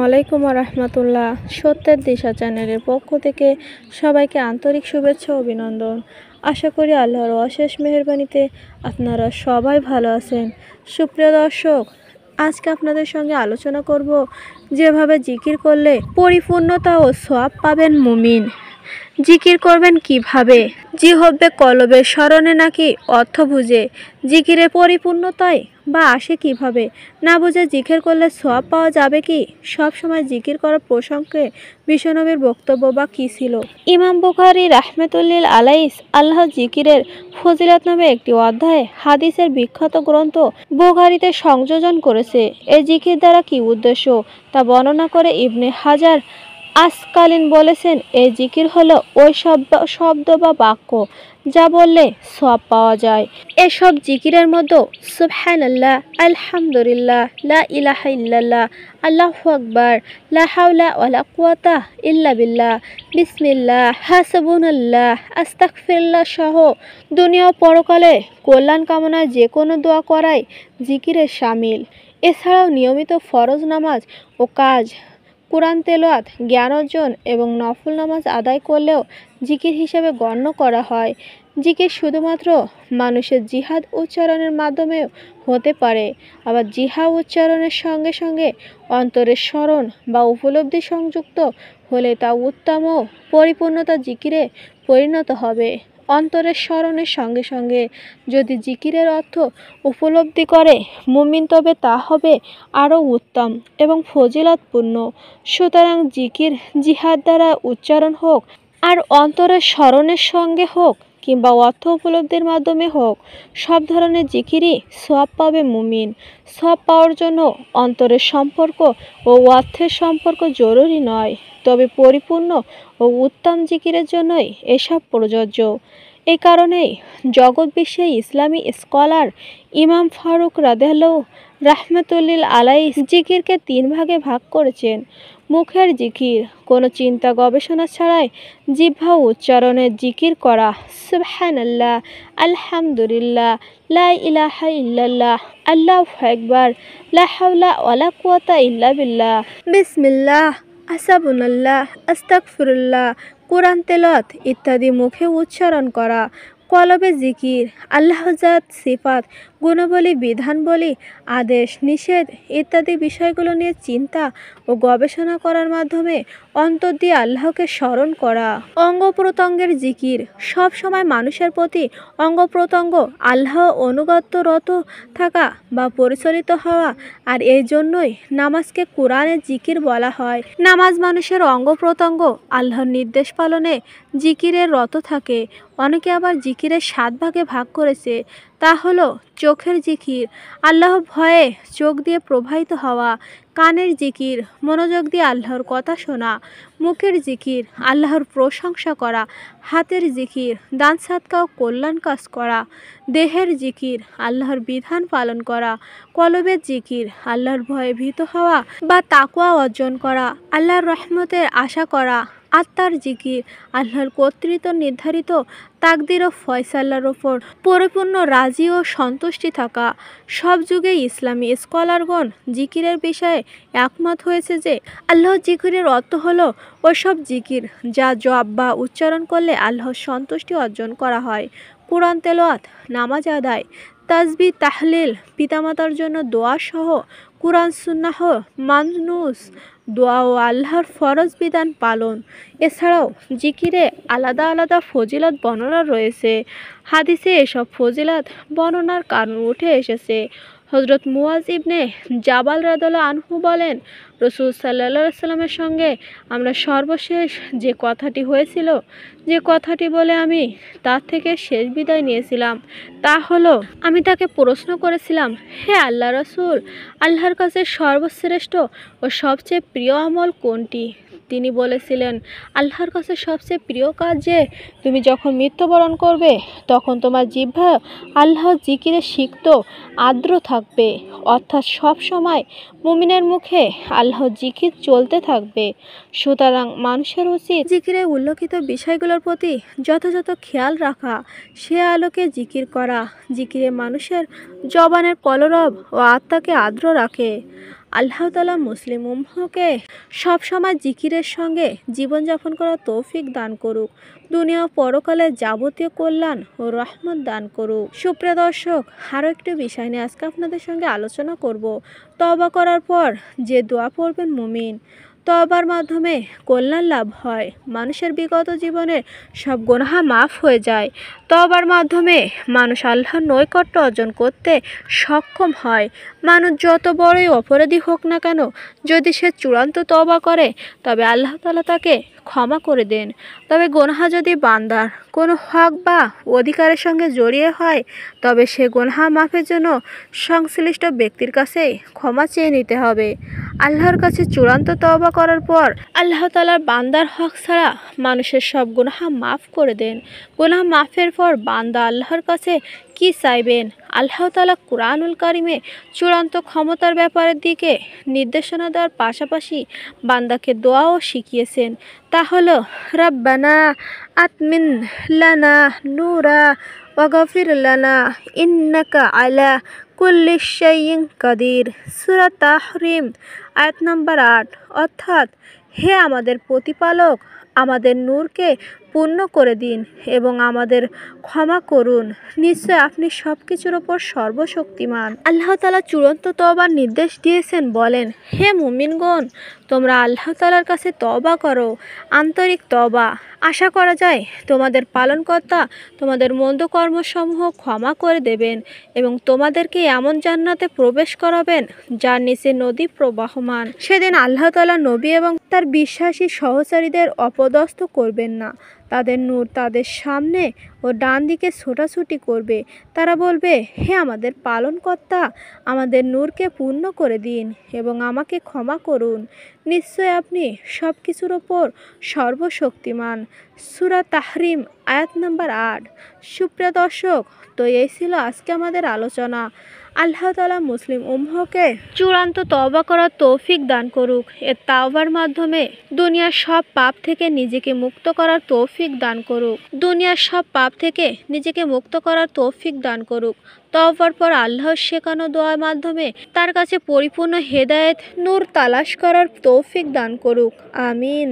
আলাইকুম রহমতুল্লাহ। সত্যের দিশা চ্যানেলের পক্ষ থেকে সবাইকে আন্তরিক শুভেচ্ছা ও অভিনন্দন। আশা করি আল্লাহর অশেষ মেহেরবানিতে আপনারা সবাই ভালো আছেন। সুপ্রিয় দর্শক, আজকে আপনাদের সঙ্গে আলোচনা করব যেভাবে জিকির করলে পরিপূর্ণতা ও সওয়াব পাবেন মুমিন। জিকির করবেন কিভাবে? জিহ্বে কলবে স্মরণে নাকি অর্থ বুঝে জিকিরের পরিপূর্ণতায় বা আসে কিভাবে? না বুঝে জিকির করলে সওয়াব পাওয়া যাবে কি? সব সময় জিকির করার প্রসঙ্গে বিশ্বনবীর বক্তব্য বা কী ছিল? ইমাম বুখারী রাহমাতুল্লাহি আলাইহি আল্লাহ জিকিরের ফজিলত নামে একটি অধ্যায় হাদিসের বিখ্যাত গ্রন্থ বুখারীতে সংযোজন করেছে। এই জিকির দ্বারা কি উদ্দেশ্য তা বর্ণনা করে ইবনে হাজার আসকালিন বলেছেন, এই জিকির হলো ওই শব্দ বা বাক্য যা বললে সওয়াব পাওয়া যায়। এসব জিকিরের মধ্যে সুবহানাল্লাহ, আলহামদুলিল্লাহ, লা ইলাহা ইল্লাল্লাহ, আল্লাহু আকবার, লা হাওলা ওয়ালা কুওয়াতা ইল্লা বিল্লাহ, বিসমিল্লাহ, হাসবুনাল্লাহ, আস্তাগফিরুল্লাহ সহ দুনিয়া ও পরকালে কল্যাণ কামনায় যে কোনো দোয়া করাই জিকিরের শামিল। এছাড়াও নিয়মিত ফরজ নামাজ ও কাজ, কুরআন তেলাওয়াত, জ্ঞান অর্জন এবং নফল নামাজ আদায় করলেও জিকির হিসেবে গণ্য করা হয়। জিকির শুধুমাত্র মানুষের জিহাদ উচ্চারণের মাধ্যমেও হতে পারে, আবার জিহাদ উচ্চারণের সঙ্গে সঙ্গে অন্তরের স্মরণ বা উপলব্ধি সংযুক্ত হলে তা উত্তম ও পরিপূর্ণতা জিকিরে পরিণত হবে। অন্তরের স্মরণের সঙ্গে সঙ্গে যদি জিকিরের অর্থ উপলব্ধি করে মুমিন, তবে তা হবে আরও উত্তম এবং ফজিলতপূর্ণ। সুতরাং জিকির জিহাদ দ্বারা উচ্চারণ হোক আর অন্তরের স্মরণের সঙ্গে হোক কিংবা অর্থ উপলব্ধির মাধ্যমে হোক, সব ধরনের জিকিরই সওয়াব পাবে মুমিন। সওয়াব পাওয়ার জন্য অন্তরের সম্পর্ক ও অর্থের সম্পর্ক জরুরি নয়, তবে পরিপূর্ণ ও উত্তম জিকিরের জন্যই এসব প্রযোজ্য। এই কারণেই জগৎ বিশ্বে ইসলামী স্কলার ইমাম ফারুক রাদিয়াল্লাহু রাহমাতুল্লাহি আলাইহি জিকিরকে 3 ভাগে ভাগ করেছেন। মুখের জিকির, কোনো চিন্তা গবেষণা ছাড়াই জিহ্বা উচ্চারণে জিকির করা, সুবহানাল্লাহ, আলহামদুলিল্লাহ, লা ইলাহা ইল্লাল্লাহ, আল্লাহু আকবার, লা হাওলা ওয়ালা কুওয়াতা ইল্লা বিল্লাহ, বিসমিল্লাহ, হাসবুনাল্লাহ, আস্তাগফিরুল্লাহ, কুরআন তেলাওয়াত ইত্যাদি মুখে উচ্চারণ করা। কলবে জিকির, আল্লাহর জাত, সিফাত, গুণাবলী, বিধানবলী, আদেশ নিষেধ ইত্যাদি বিষয়গুলো নিয়ে চিন্তা ও গবেষণা করার মাধ্যমে অন্তর দিয়ে আল্লাহকে স্মরণ করা। অঙ্গ প্রত্যঙ্গের জিকির, সব সময় মানুষের প্রতি অঙ্গ প্রত্যঙ্গ আল্লাহ অনুগত্যরত থাকা বা পরিচালিত হওয়া, আর এই জন্যই নামাজকে কোরআনের জিকির বলা হয়। নামাজ মানুষের অঙ্গ প্রত্যঙ্গ আল্লাহর নির্দেশ পালনে জিকিরের রত থাকে। অনেকে আবার জিকিরের 7 ভাগে ভাগ করেছে। তা হলো চোখের জিকির, আল্লাহর ভয়ে চোখ দিয়ে প্রবাহিত হওয়া। কানের জিকির, মনোযোগ দিয়ে আল্লাহর কথা শোনা। মুখের জিকির, আল্লাহর প্রশংসা করা। হাতের জিকির, দান সাদকা ও কল্যাণ কাজ করা। দেহের জিকির, আল্লাহর বিধান পালন করা। কলবের জিকির, আল্লাহর ভয়ে ভীত হওয়া বা তাকওয়া অর্জন করা, আল্লাহর রহমতের আশা করা। আত্মার জিকির, আল্লাহর কর্তৃত্ব নির্ধারিত তাকদির ও ফয়সালার ওপর পরিপূর্ণ রাজি ও সন্তুষ্টি থাকা। সব যুগে ইসলামী স্কলারগণ জিকিরের বিষয়ে একমত হয়েছে যে আল্লাহর জিকিরের অর্থ হলো ওইসব জিকির যা জপ বা উচ্চারণ করলে আল্লাহর সন্তুষ্টি অর্জন করা হয়। কুরআন তেলাওয়াত, নামাজ আদায়, তাসবিহ, তাহলিল, পিতামাতার জন্য দোয়া সহ কুরআন সুন্নাহ মানসুখ দোয়া ও আল্লাহর ফরজ বিধান পালন। এছাড়াও জিকিরে আলাদা আলাদা ফজিলত বর্ণনা রয়েছে। হাদিসে এসব ফজিলত বর্ণনার কারণ উঠে এসেছে। হযরত মুয়াজ ইবনে জাবাল রাদিয়াল্লাহু আনহু বলেন, রাসূল সাল্লাল্লাহু আলাইহি সাল্লামের সঙ্গে আমরা সর্বশেষ যে কথাটি হয়েছিল, যে কথাটি বলে আমি তার থেকে শেষ বিদায় নিয়েছিলাম, তা হলো আমি তাকে প্রশ্ন করেছিলাম, হে আল্লাহ রাসূল, আল্লাহর কাছে সর্বশ্রেষ্ঠ ও সবচেয়ে প্রিয় আমল কোনটি? তিনি বলেছিলেন, আল্লাহর কাছে সবচেয়ে প্রিয় কাজ যে তুমি যখন মৃত্যুবরণ করবে তখন তোমার জিহ্বা আল্লাহর জিকিরে সিক্ত আর্দ্র থাকবে, অর্থাৎ সব সময় মুমিনের মুখে আল্লাহর জিকির চলতে থাকবে। সুতরাং মানুষের উচিত জিকিরে উল্লেখিত বিষয়গুলোর প্রতি যথাযথ খেয়াল রাখা, সে আলোকে জিকির করা। জিকিরে মানুষের জবানের কলরব ও আত্মাকে আর্দ্র রাখে। আল্লাহ তাআলা মুসলিম উম্মহকে সবসময় জিকিরের সঙ্গে জীবনযাপন করার তৌফিক দান করুক, দুনিয়া ও পরকালে যাবতীয় কল্যাণ ও রহমত দান করুক। সুপ্রিয় দর্শক, আরও একটি বিষয় নিয়ে আজকে আপনাদের সঙ্গে আলোচনা করব। তওবা করার পর যে দোয়া পড়বেন মুমিন, তওবার মাধ্যমে কল্যাণ লাভ হয়, মানুষের বিগত জীবনের সব গুনাহ মাফ হয়ে যায়। তওবার মাধ্যমে মানুষ আল্লাহর নৈকট্য অর্জন করতে সক্ষম হয়। মানুষ যত বড়ই অপরাধী হোক না কেন, যদি সে চূড়ান্ত তওবা করে তবে আল্লাহ তাআলা তাকে ক্ষমা করে দেন। তবে গুনাহ যদি বান্দার কোনো হক বা অধিকারের সঙ্গে জড়িয়ে হয়, তবে সে গুনাহ মাফের জন্য সংশ্লিষ্ট ব্যক্তির কাছেই ক্ষমা চেয়ে নিতে হবে। আল্লাহর কাছে চূড়ান্ত তওবা করার পর আল্লাহ তাআলার বান্দার হক ছাড়া মানুষের সব গুনাহ মাফ করে দেন। গুনাহ মাফের পর বান্দা আল্লাহর কাছে কি চাইবেন? আল্লাহ তাআলা কুরআনুল কারিমে চূড়ান্ত ক্ষমতার ব্যাপারের দিকে নির্দেশনা দেওয়ার পাশাপাশি বান্দাকে দোয়াও শিখিয়েছেন। তা হলো রাব্বানা আতমিন লানা নূরা ওয়াগফির লানা ইন্নাকা আলা কুল্লি শাইইন কাদির। সূরা তাহরিম আয়াত নম্বর 8। অর্থাৎ, হে আমাদের প্রতিপালক, আমাদের নূরকে পূর্ণ করে দিন এবং আমাদের ক্ষমা করুন, নিশ্চয় আপনি সব কিছুর ওপর সর্বশক্তিমান। আল্লাহ তাআলা চূড়ান্ত তওবার নির্দেশ দিয়েছেন, বলেন, হে মুমিনগণ, তোমরা আল্লাহ তাআলার কাছে তওবা করো, আন্তরিক তওবা। আশা করা যায় তোমাদের পালনকর্তা তোমাদের মন্দ কর্মসমূহ ক্ষমা করে দেবেন এবং তোমাদেরকে এমন জান্নাতে প্রবেশ করাবেন যার নিচে নদী প্রবাহমান। সেদিন আল্লাহ তাআলা নবী এবং তার বিশ্বাসী সহচারীদের অপদস্থ করবেন না। তাদের নূর তাদের সামনে ও ডান দিকে ছোটাছুটি করবে। তারা বলবে, হে আমাদের পালনকর্তা, আমাদের নূরকে পূর্ণ করে দিন এবং আমাকে ক্ষমা করুন, নিশ্চয় আপনি সব কিছুর ওপর সর্বশক্তিমান। সূরা তাহরিম আয়াত নম্বর 8। সুপ্রিয় দর্শক, তো এই ছিল আজকে আমাদের আলোচনা। আল্লাহ তাআলা মুসলিম উম্মহকে চূড়ান্ত তওবা করার তৌফিক দান করুক। এ তাওবার মাধ্যমে দুনিয়ার সব পাপ থেকে নিজেকে মুক্ত করার তৌফিক দান করুক। দুনিয়ার সব পাপ থেকে নিজেকে মুক্ত করার তৌফিক দান করুক। তওবার পর আল্লাহর শেখানো দোয়ার মাধ্যমে তার কাছে পরিপূর্ণ হেদায়েত নূর তালাশ করার তৌফিক দান করুক। আমিন।